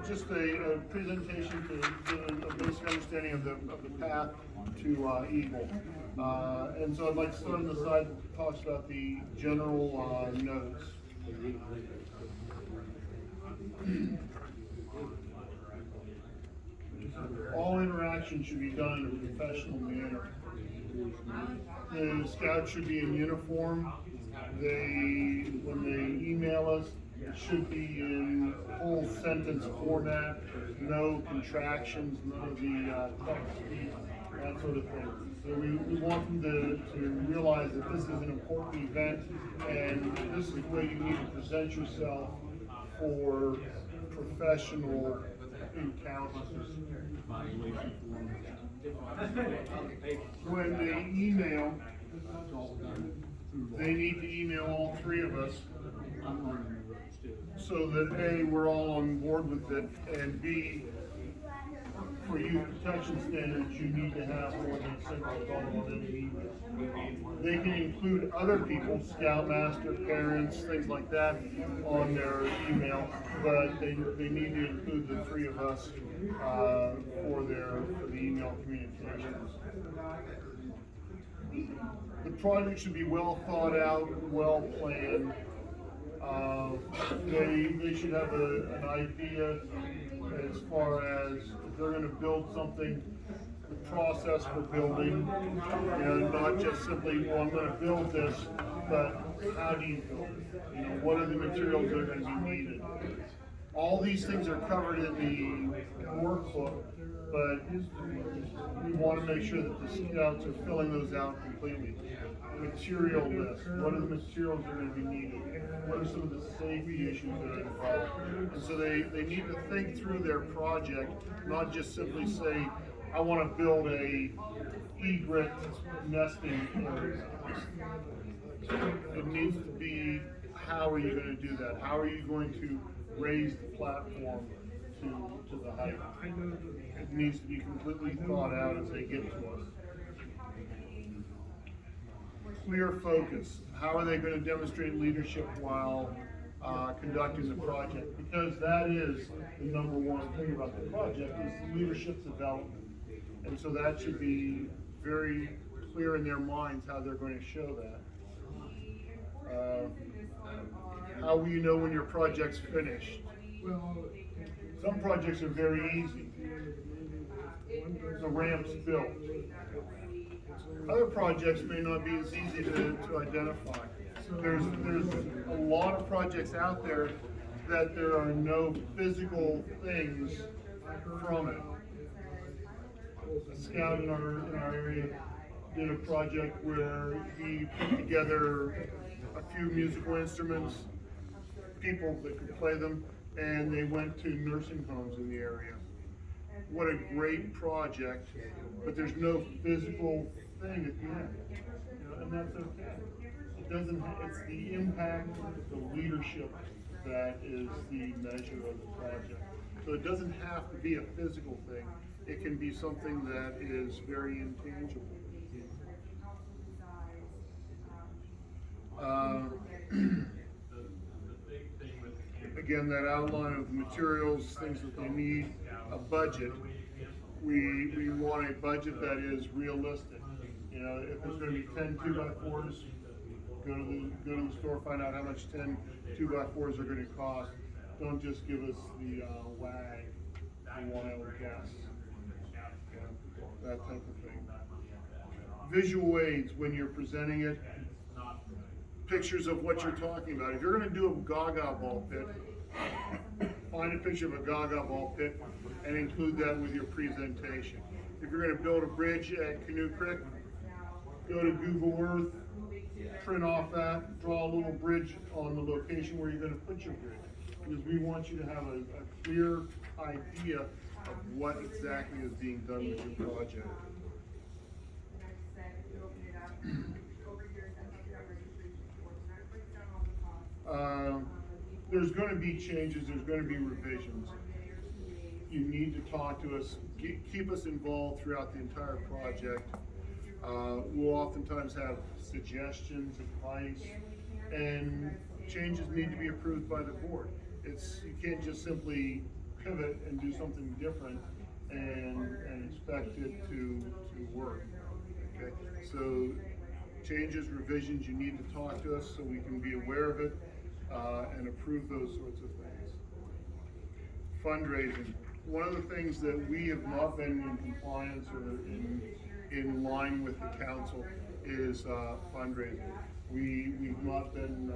just a presentation to give a basic understanding of the path to Eagle. And so I'd like to start on the side that talks about the general notes. All interaction should be done in a professional manner. The scouts should be in uniform. When they email us, it should be in full sentence format, no contractions, none of the text speak, that sort of thing. So we want them to realize that this is an important event, and this is the way you need to present yourself for professional encounters. When they email, they need to email all three of us so that A, we're all on board with it, and B, for youth protection standards, you need to have more than a single adult on any email. They can include other people, scoutmaster, parents, things like that, on their email, but they need to include the three of us for the email communications. The project should be well thought out, well planned. They should have an idea as far as if they're going to build something, the process for building, not just simply, well, I'm going to build this, but how do you build it? What are the materials that are going to be needed? All these things are covered in the workbook, but we want to make sure that the scouts are filling those out completely. Material list, what are the materials that are going to be needed? What are some of the safety issues that are involved? And so they need to think through their project, not just simply say, I want to build a egret nesting area. It needs to be, how are you going to do that? How are you going to raise the platform to the height? It needs to be completely thought out as they get to us. Clear focus. How are they going to demonstrate leadership while conducting the project? Because that is the number one thing about the project is leadership development. And so that should be very clear in their minds how they're going to show that. How will you know when your project's finished? Some projects are very easy. The ramp's built. Other projects may not be as easy to identify. There's a lot of projects out there that there are no physical things from it. A scout in our area did a project where he put together a few musical instruments, people that could play them, and they went to nursing homes in the area. What a great project, but there's no physical thing at the end, and that's okay. It's the impact, the leadership that is the measure of the project. So it doesn't have to be a physical thing. It can be something that is very intangible. Again, that outline of materials, things that they need, a budget. We want a budget that is realistic. If there's going to be 10 2x4s, go to the store, find out how much 10 2x4s are going to cost. Don't just give us the wag, the wild guess, that type of thing. Visual aids when you're presenting it. Pictures of what you're talking about. If you're going to do a gaga ball pit, find a picture of a gaga ball pit and include that with your presentation. If you're going to build a bridge at Canoe Creek, go to Google Earth, print off that, draw a little bridge on the location where you're going to put your bridge. Because we want you to have a clear idea of what exactly is being done with your project. There's going to be changes, there's going to be revisions. You need to talk to us, keep us involved throughout the entire project. We'll oftentimes have suggestions, advice, and changes need to be approved by the board. You can't just simply pivot and do something different and expect it to work. Okay, so changes, revisions, you need to talk to us so we can be aware of it and approve those sorts of things. Fundraising. One of the things that we have not been in compliance or in line with the council is fundraising. We've not been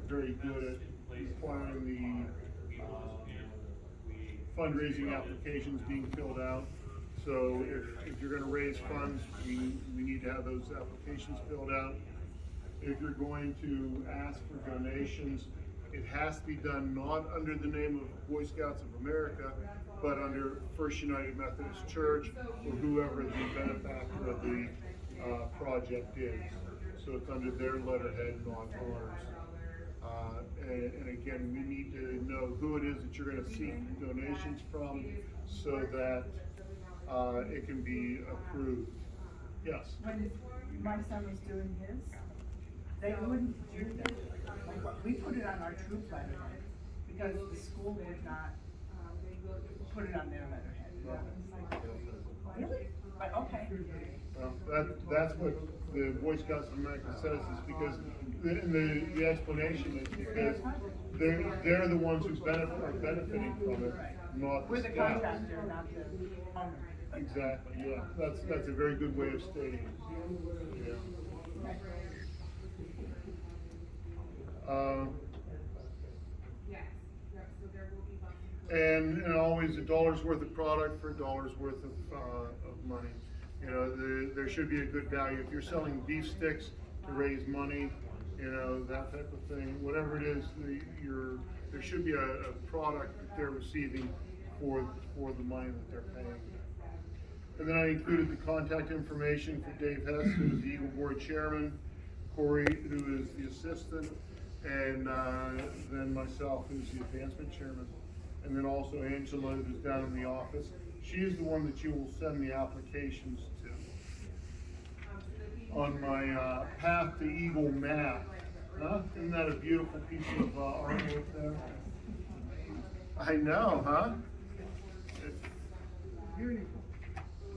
very good at requiring the fundraising applications being filled out. So if you're going to raise funds, we need to have those applications filled out. If you're going to ask for donations, it has to be done not under the name of Boy Scouts of America, but under First United Methodist Church or whoever the benefactor of the project is. So it's under their letterhead, not ours. And again, we need to know who it is that you're going to seek donations from so that it can be approved. Yes? When my son was doing his, they wouldn't do that. Like, we put it on our troop letterhead because the school would not put it on their letterhead. Really? But okay. Well, that's what the Boy Scouts of America says, is because the explanation is because they're the ones who are benefiting from it, not We're the the Scouts. contractor, not the owner. Exactly, yeah. That's a very good way of stating it. Yeah. And always a dollar's worth of product for a dollar's worth of money. You know, there should be a good value. If you're selling beef sticks to raise money, you know, that type of thing, whatever it is, there should be a product that they're receiving for the money that they're paying. And then I included the contact information for Dave Hess, who is the Eagle Board Chairman, Corey, who is the Assistant, and then myself, who's the Advancement Chairman. And then also Angela, who's down in the office. She is the one that you will send the applications to. On my Path to Eagle map, huh? Isn't that a beautiful piece of artwork there? I know, huh? Beautiful.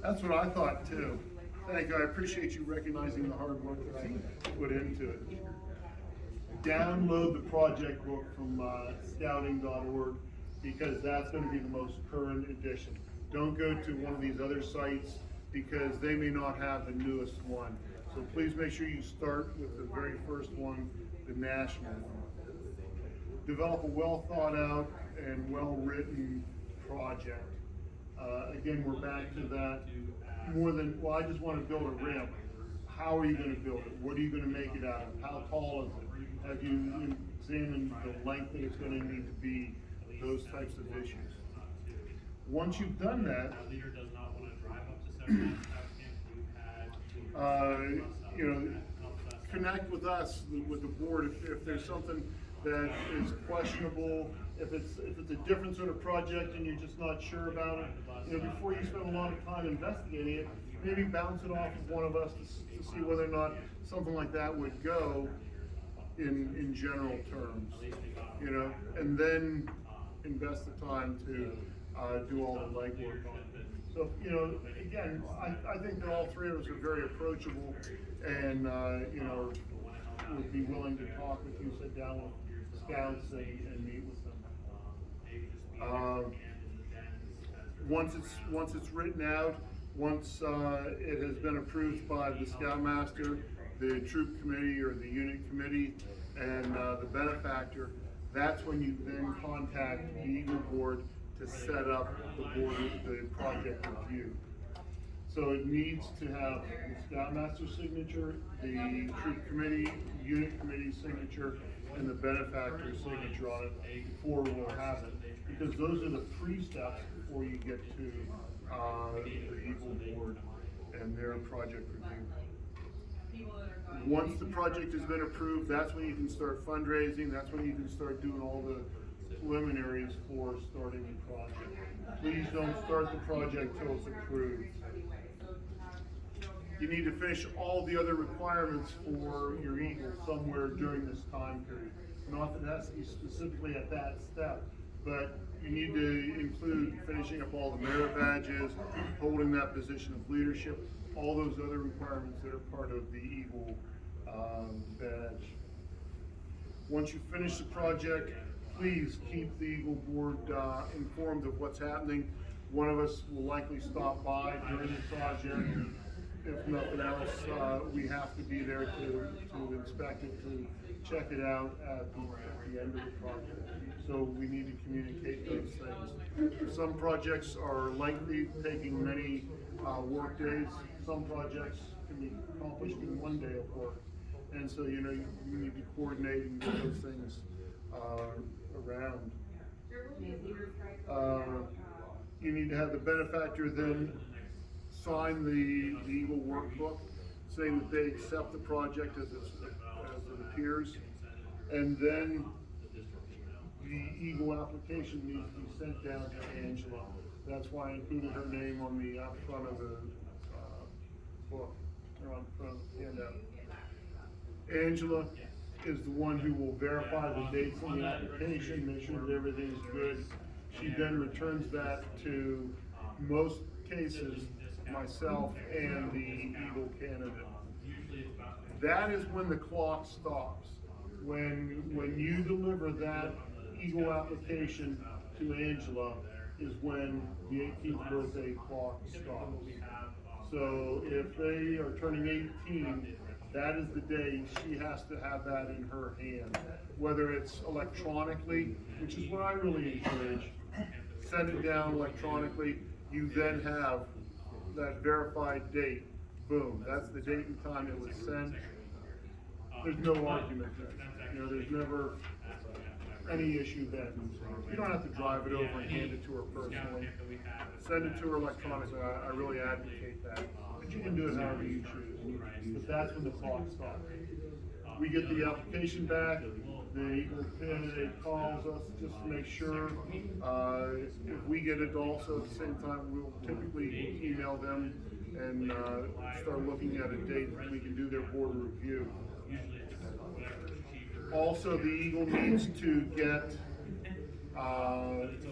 That's what I thought too. Thank you. I appreciate you recognizing the hard work that I put into it. Download the project book from scouting.org because that's going to be the most current edition. Don't go to one of these other sites because they may not have the newest one. So please make sure you start with the very first one, the national one. Develop a well thought out and well written project. Again, we're back to that. I just want to build a ramp. How are you going to build it? What are you going to make it out of? How tall is it? Have you examined the length that it's going to need to be? Those types of issues. Once you've done that, you know, connect with us, with the board, if there's something that is questionable, if it's a different sort of project and you're just not sure about it, you know, before you spend a lot of time investigating it, maybe bounce it off of one of us to see whether or not something like that would go in general terms, you know, and then invest the time to do all the legwork on it. So, you know, again, I think that all three of us are very approachable and, you know, would be willing to talk with you, sit down with scouts and meet with them. Once it's written out, once it has been approved by the Scoutmaster, the troop committee or the unit committee, and the benefactor, that's when you then contact the Eagle Board to set up the project review. So it needs to have the Scoutmaster signature, the troop committee, unit committee signature, and the benefactor signature on it before we'll have it. Because those are the pre-steps before you get to the Eagle Board and their project review. Once the project has been approved, that's when you can start fundraising, that's when you can start doing all the preliminaries for starting the project. Please don't start the project till it's approved. You need to finish all the other requirements for your Eagle somewhere during this time period. Not that it has to be specifically at that step, but you need to include finishing up all the merit badges, holding that position of leadership, all those other requirements that are part of the Eagle badge. Once you finish the project, please keep the Eagle Board informed of what's happening. One of us will likely stop by during the project. If nothing else, we have to be there to inspect it, to check it out at the end of the project. So we need to communicate those things. Some projects are lengthy, taking many work days. Some projects can be accomplished in one day of work. And so, you need to coordinate and get those things around. You need to have the benefactor then sign the Eagle workbook, saying that they accept the project as it appears. And then the Eagle application needs to be sent down to Angela. That's why I included her name on the front of the book, or on front of the handout. Angela is the one who will verify the dates on the application, make sure that everything is good. She then returns that to, most cases, myself and the Eagle candidate. That is when the clock stops. When you deliver that Eagle application to Angela is when the 18th birthday clock stops. So if they are turning 18, that is the day she has to have that in her hand. Whether it's electronically, which is what I really encourage, send it down electronically, you then have that verified date. Boom, that's the date and time it was sent. There's no argument there. There's never any issue then. You don't have to drive it over and hand it to her personally. Send it to her electronically. I really advocate that. But you can do it however you choose. But that's when the clock stops. We get the application back. The Eagle candidate calls us just to make sure. If we get it also at the same time, we'll typically email them and start looking at a date when we can do their board review. Also, the Eagle needs to get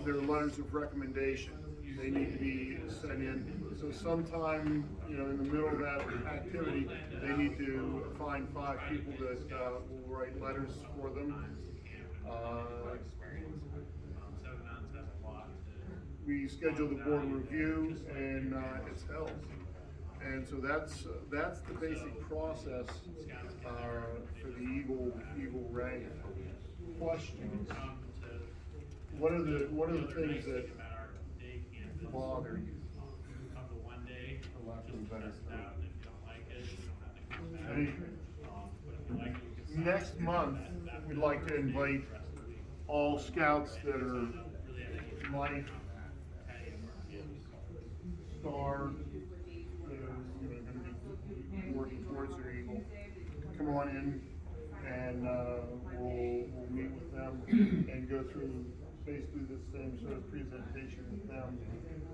their letters of recommendation. They need to be sent in. So sometime, in the middle of that activity, they need to find 5 people that will write letters for them. We schedule the board review, and it's held. And so that's the basic process for the Eagle rank. Questions? What are the things that bother you? Next month, we'd like to invite all scouts that are Life, Star, that are going to be working towards their Eagle. Come on in, and we'll meet with them and go through basically the same sort of presentation with them,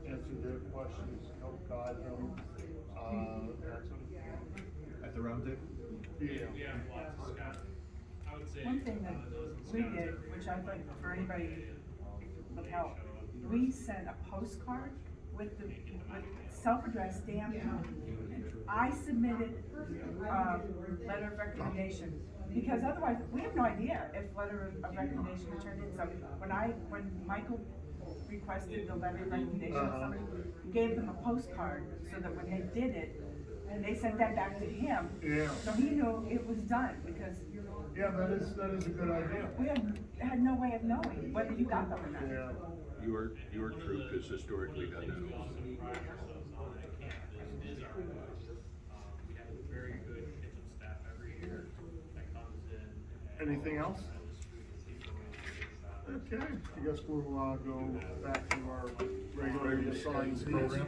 answer their questions, help guide them, that sort of thing. At the round table? Yeah. One thing that we did, which I think for anybody would help, we sent a postcard with self-addressed stamped. I submitted letter of recommendation, because otherwise we have no idea if letter of recommendation was turned in. So when Michael requested the letter of recommendation, somebody gave them a postcard so that when they did it, and they sent that back to him. Yeah. So he knew it was done, because Yeah, that is a good idea. we had no way of knowing whether you got them or not. Yeah. Your troop has historically done that also. Anything else? Okay, I guess we'll go back to our regularly assigned program.